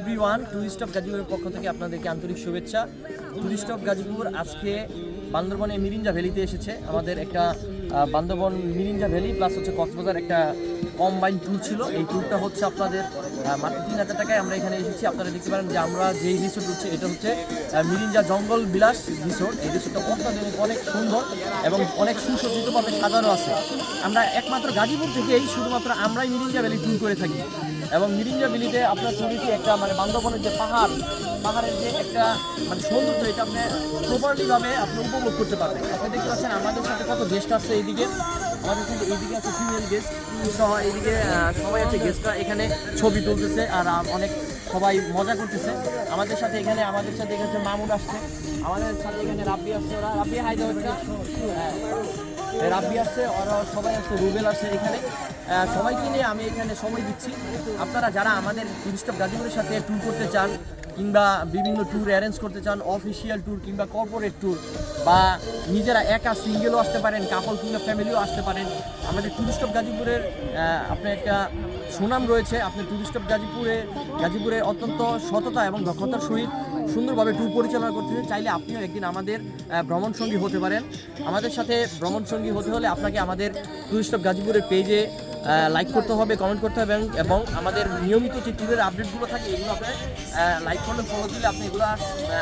Everyone, tourist of গাজীপুরের পক্ষ থেকে আপনাদেরকে আন্তরিক শুভেচ্ছা। টুরিস্ট অফ গাজীপুর আজকে বান্দরবনে মিরিঞ্জা ভ্যালিতে এসেছে। আমাদের একটা বান্দরবন মিরিঞ্জা ভ্যালি প্লাস হচ্ছে কক্সবাজার একটা কম্বাইন ট্যুর ছিল। এই ট্যুরটা হচ্ছে আপনাদের মাত্র 3000 টাকায় আমরা এখানে এসেছি। আপনারা দেখতে পারেন যে আমরা যেই রিসোর্ট হচ্ছে এটা হচ্ছে মিরিঞ্জা জঙ্গল বিলাস রিসোর্ট। এই রিসোর্টটা অত্যাধুনিক, অনেক সুন্দর এবং অনেক সুসজ্জিতভাবে সাজানো আছে। আমরা একমাত্র গাজীপুর থেকেই শুধুমাত্র আমরাই মিরিঞ্জা ভ্যালি ট্যুর করে থাকি এবং মিরিঞ্জা ভ্যালিতে আপনার ছবিটি একটা বান্দরবনের যে পাহাড়ের যে একটা সৌন্দর্য, এটা আপনি প্রপারলিভাবে আপনি উপভোগ করতে পারবেন। আপনি দেখতে পাচ্ছেন আমাদের সাথে কত গেস্ট আসছে। এইদিকে আমাদের সাথে এইদিকে আছে ফিমেল গেস্ট সহ, এইদিকে সবাই আছে গেস্টরা এখানে ছবি তুলতেছে আর অনেক সবাই মজা করতেছে আমাদের সাথে। এখানে আমাদের সাথে এখানে মামুন আসছে, আমাদের সাথে এখানে রাব্বি আসছে, ওরা রাব্বি হাই দেওয়া রাব্বি আসছে, ওরা সবাই আসছে, রুবেল আসছে। এখানে সবাইকে নিয়ে আমি এখানে সময় দিচ্ছি। আপনারা যারা আমাদের টুরিস্ট অফ গাজীপুরের সাথে ট্যুর করতে চান কিংবা বিভিন্ন ট্যুর অ্যারেঞ্জ করতে চান, অফিসিয়াল ট্যুর কিংবা কর্পোরেট ট্যুর, বা নিজেরা একা সিঙ্গেলও আসতে পারেন, কাপল কিংবা ফ্যামিলিও আসতে পারেন। আমাদের টুরিস্ট অফ গাজীপুরের আপনার একটা সুনাম রয়েছে। আপনি টুরিস্ট অফ গাজীপুরে অত্যন্ত সততা এবং দক্ষতার সহিত সুন্দরভাবে ট্যুর পরিচালনা করতে চাইলে আপনিও একদিন আমাদের ভ্রমণ সঙ্গী হতে পারেন। আমাদের সাথে ভ্রমণ সঙ্গী হতে হলে আপনাকে আমাদের টুরিস্ট অফ গাজীপুরের পেজে লাইক করতে হবে, কমেন্ট করতে হবে এবং আমাদের নিয়মিত যে ট্যুরের আপডেটগুলো থাকে এগুলো আপনি লাইক করলে, ফলো দিলে আপনি এগুলো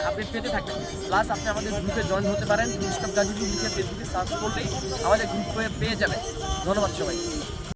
আপডেট পেতে থাকবেন। প্লাস আপনি আমাদের গ্রুপে জয়েন হতে পারেন। টুরিস্ট অফ গাজীপুর লিখে ফেসবুকে সার্চ করলেই আমাদের গ্রুপে পেয়ে যাবেন। ধন্যবাদ সবাই।